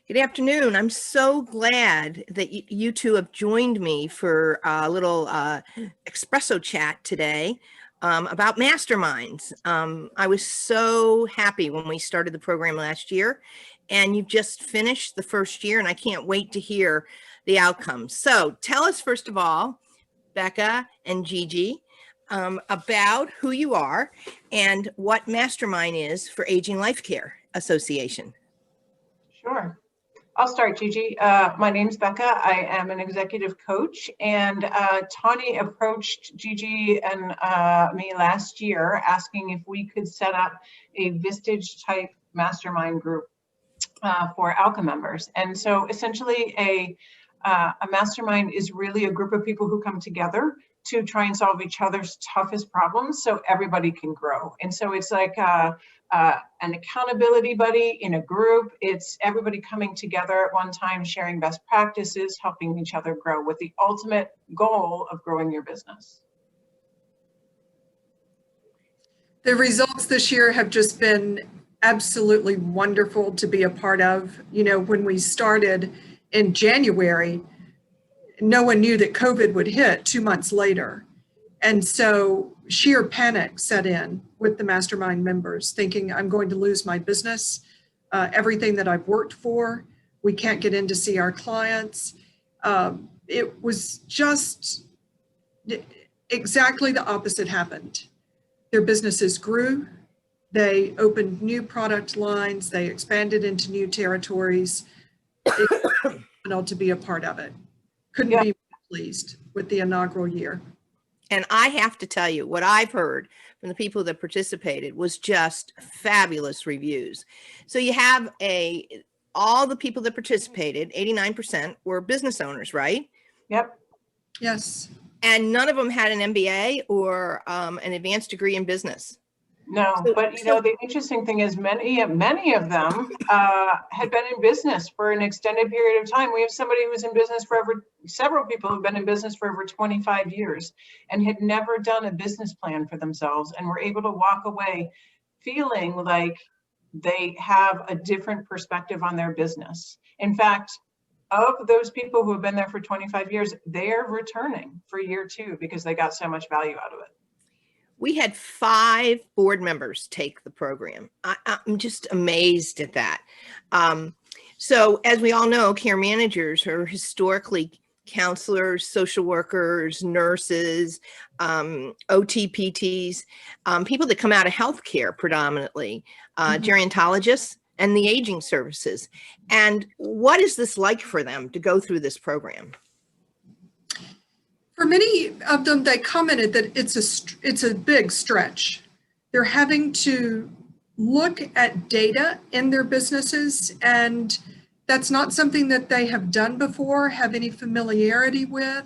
Good afternoon. I'm so glad that you two have joined me for a little espresso chat today about masterminds. I was so happy when we started the program last year, and you've just finished the first year, and I can't wait to hear the outcomes. So tell us, first of all, Becca and Gigi, about who you are and what Mastermind is for Aging Life Care Association. Sure. I'll start, Gigi. My name's Becca. I am an executive coach, and Tawny approached Gigi and me last year asking if we could set up a Vistage type mastermind group for ALCA members. And so essentially a mastermind is really a group of people who come together to try and solve each other's toughest problems so everybody can grow. And so it's like an accountability buddy in a group. It's everybody coming together at one time, sharing best practices, helping each other grow with the ultimate goal of growing your business. The results this year have just been absolutely wonderful to be a part of. You know, when we started in January, no one knew that COVID would hit 2 months later. And so sheer panic set in with the mastermind members, thinking I'm going to lose my business, everything that I've worked for. We can't get in to see our clients. It was just exactly the opposite happened. Their businesses grew. They opened new product lines. They expanded into new territories. It was phenomenal to be a part of it. Couldn't be pleased with the inaugural year. And I have to tell you, what I've heard from the people that participated was just fabulous reviews. So you have all the people that participated, 89% were business owners, right? Yep. Yes. And none of them had an MBA or an advanced degree in business. No, but you know, the interesting thing is many of them had been in business for an extended period of time. We have somebody who was in business for several people who've been in business for over 25 years and had never done a business plan for themselves and were able to walk away feeling like they have a different perspective on their business. In fact, of those people who have been there for 25 years, they're returning for year 2 because they got so much value out of it. We had 5 board members take the program. I'm just amazed at that. So as we all know, care managers are historically counselors, social workers, nurses, OTPTs, people that come out of healthcare predominantly, gerontologists, and the aging services. And what is this like for them to go through this program? For many of them, they commented that it's a big stretch. They're having to look at data in their businesses, and that's not something that they have done before, have any familiarity with.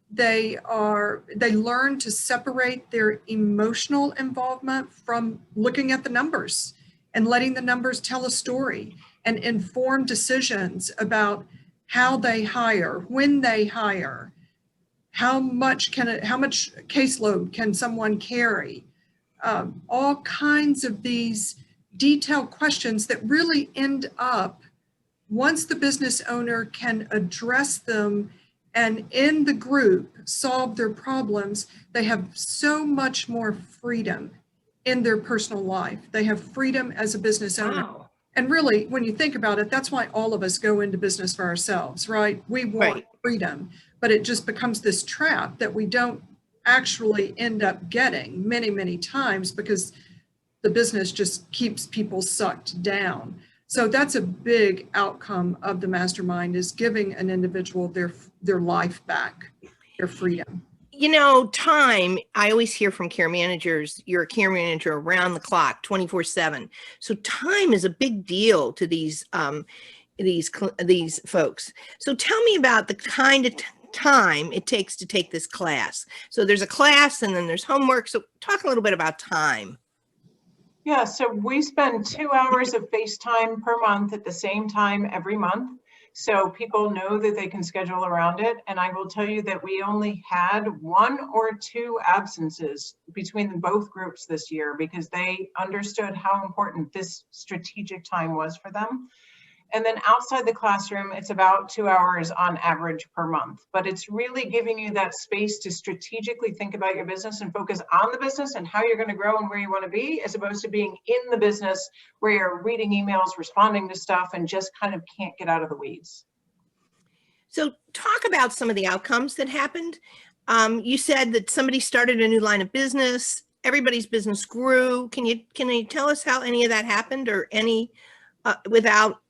They learn to separate their emotional involvement from looking at the numbers and letting the numbers tell a story and inform decisions about how they hire, when they hire. How much caseload can someone carry? All kinds of these detailed questions that really end up, once the business owner can address them and in the group solve their problems, they have so much more freedom in their personal life. They have freedom as a business owner. Wow. And really, when you think about it, that's why all of us go into business for ourselves, right? We want freedom, but it just becomes this trap that we don't actually end up getting many, many times because the business just keeps people sucked down. So that's a big outcome of the mastermind, is giving an individual their life back, their freedom. You know, time, I always hear from care managers, you're a care manager around the clock, 24/7. So time is a big deal to these folks. So tell me about the kind of time it takes to take this class. So there's a class and then there's homework. So talk a little bit about time. Yeah, so we spend 2 hours of FaceTime per month at the same time every month. So people know that they can schedule around it. And I will tell you that we only had 1 or 2 absences between both groups this year because they understood how important this strategic time was for them. And then outside the classroom, it's about 2 hours on average per month. But it's really giving you that space to strategically think about your business and focus on the business and how you're going to grow and where you want to be, as opposed to being in the business where you're reading emails, responding to stuff, and just kind of can't get out of the weeds. So talk about some of the outcomes that happened. You said that somebody started a new line of business. Everybody's business grew. Can you tell us how any of that happened, or any without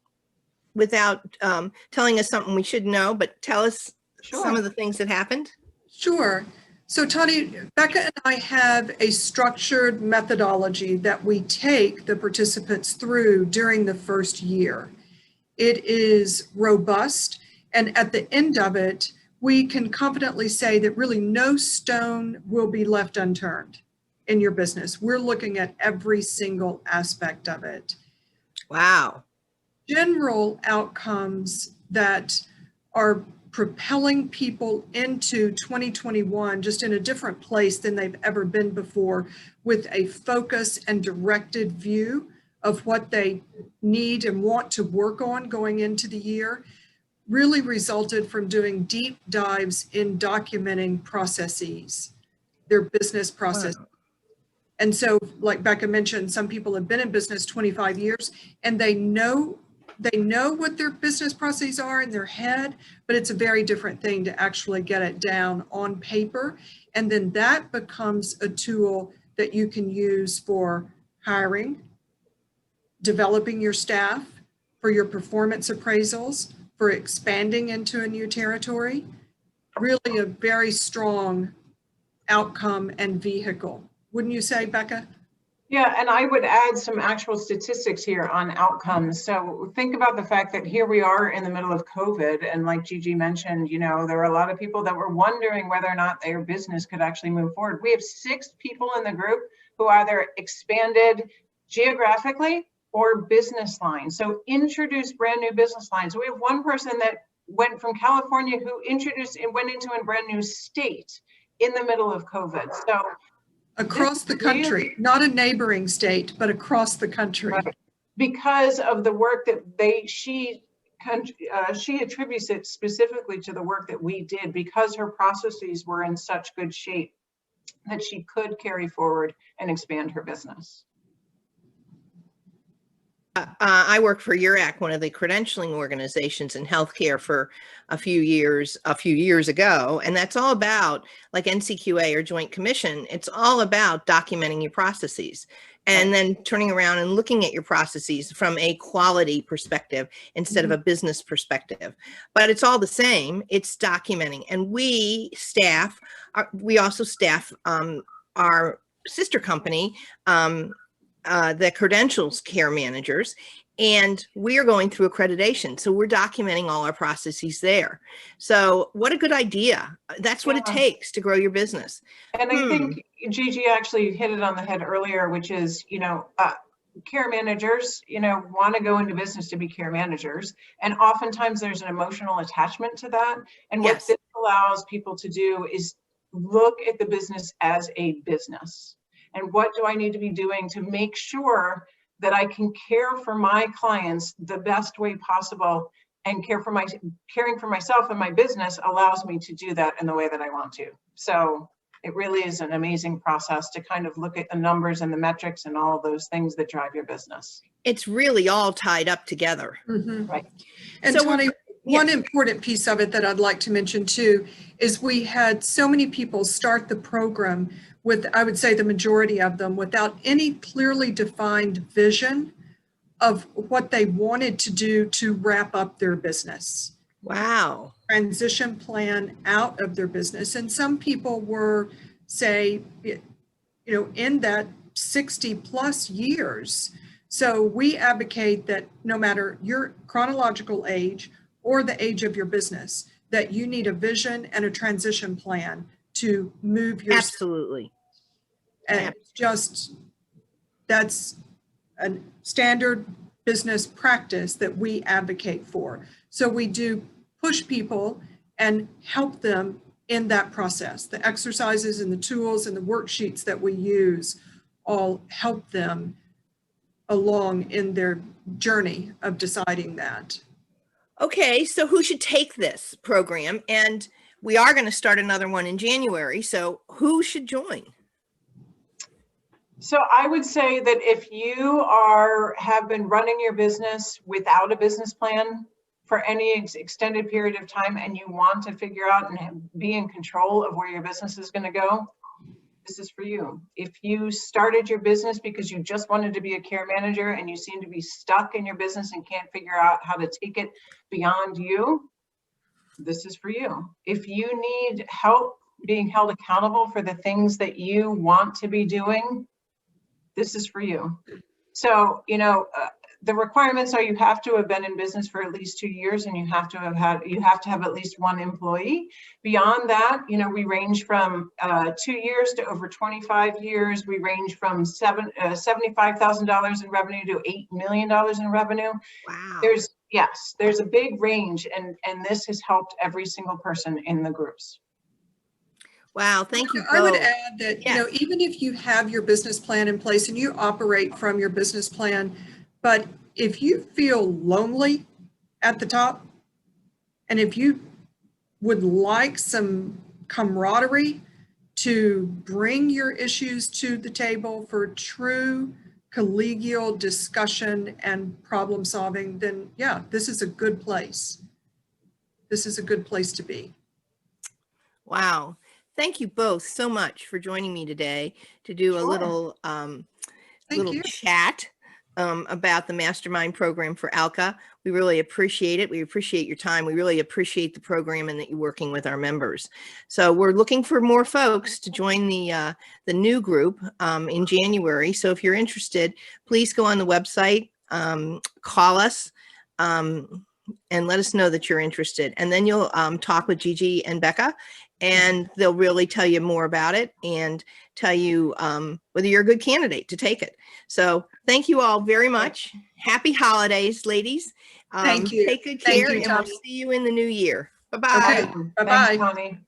telling us something we should know, but tell us some of the things that happened? Sure. So Tani, Becca and I have a structured methodology that we take the participants through during the first year. It is robust, and at the end of it, we can confidently say that really no stone will be left unturned in your business. We're looking at every single aspect of it. Wow. General outcomes that are propelling people into 2021 just in a different place than they've ever been before, with a focus and directed view of what they need and want to work on going into the year, really resulted from doing deep dives in documenting processes, their business process. Wow. And so, like Becca mentioned, some people have been in business 25 years and they know what their business processes are in their head, but it's a very different thing to actually get it down on paper. And then that becomes a tool that you can use for hiring, developing your staff, for your performance appraisals, for expanding into a new territory. Really a very strong outcome and vehicle. Wouldn't you say, Becca? Yeah, and I would add some actual statistics here on outcomes. So think about the fact that here we are in the middle of COVID, and like Gigi mentioned, you know, there were a lot of people that were wondering whether or not their business could actually move forward. We have 6 people in the group who either expanded geographically or business lines. So introduced brand new business lines. We have one person that went from California who introduced and went into a brand new state in the middle of COVID. So across the country, not a neighboring state, but across the country. Right. Because of the work that she attributes it specifically to the work that we did, because her processes were in such good shape that she could carry forward and expand her business. I worked for URAC, one of the credentialing organizations in healthcare, for a few years ago. And that's all about, like NCQA or Joint Commission, it's all about documenting your processes and then turning around and looking at your processes from a quality perspective instead of a business perspective. But it's all the same, it's documenting. And we also staff our sister company, the credentials care managers, and we are going through accreditation. So we're documenting all our processes there. So what a good idea. That's what it takes to grow your business. And I think Gigi actually hit it on the head earlier, which is, you know, care managers, you know, want to go into business to be care managers. And oftentimes there's an emotional attachment to that. And what this allows people to do is look at the business as a business. And what do I need to be doing to make sure that I can care for my clients the best way possible, and caring for myself and my business allows me to do that in the way that I want to. So it really is an amazing process to kind of look at the numbers and the metrics and all of those things that drive your business. It's really all tied up together. Right. And so Tony, one important piece of it that I'd like to mention too is we had so many people start the program with, I would say the majority of them, without any clearly defined vision of what they wanted to do to wrap up their business. Wow. Transition plan out of their business. And some people were, say, you know, in that 60 plus years. So we advocate that no matter your chronological age or the age of your business, that you need a vision and a transition plan to move your. Absolutely. And just, that's a standard business practice that we advocate for. So we do push people and help them in that process. The exercises and the tools and the worksheets that we use all help them along in their journey of deciding that. Okay, so who should take this program? And we are going to start another one in January. So who should join? So I would say that if you have been running your business without a business plan for any extended period of time, and you want to figure out and be in control of where your business is going to go, this is for you. If you started your business because you just wanted to be a care manager and you seem to be stuck in your business and can't figure out how to take it beyond you, this is for you. If you need help being held accountable for the things that you want to be doing, this is for you. So, the requirements are you have to have been in business for at least 2 years, and you have to have at least one employee. Beyond that, we range from 2 years to over 25 years. We range from $75,000 in revenue to $8 million in revenue. Wow. There's a big range, and this has helped every single person in the groups. Wow, thank you both. I would add that, Yes. even if you have your business plan in place and you operate from your business plan, but if you feel lonely at the top, and if you would like some camaraderie to bring your issues to the table for true collegial discussion and problem solving, then yeah, this is a good place. This is a good place to be. Wow. Thank you both so much for joining me today to do a Sure. little Thank you. chat about the Mastermind program for ALCA. We really appreciate it. We appreciate your time. We really appreciate the program and that you're working with our members. So we're looking for more folks to join the new group in January. So if you're interested, please go on the website, call us, and let us know that you're interested. And then you'll talk with Gigi and Becca, and they'll really tell you more about it and tell you whether you're a good candidate to take it. So thank you all very much. Happy holidays, ladies. Thank you. Take good Thank care, you, and we'll Tony. see you in the new year. Bye-bye. Okay. Bye-bye. Thanks, Connie.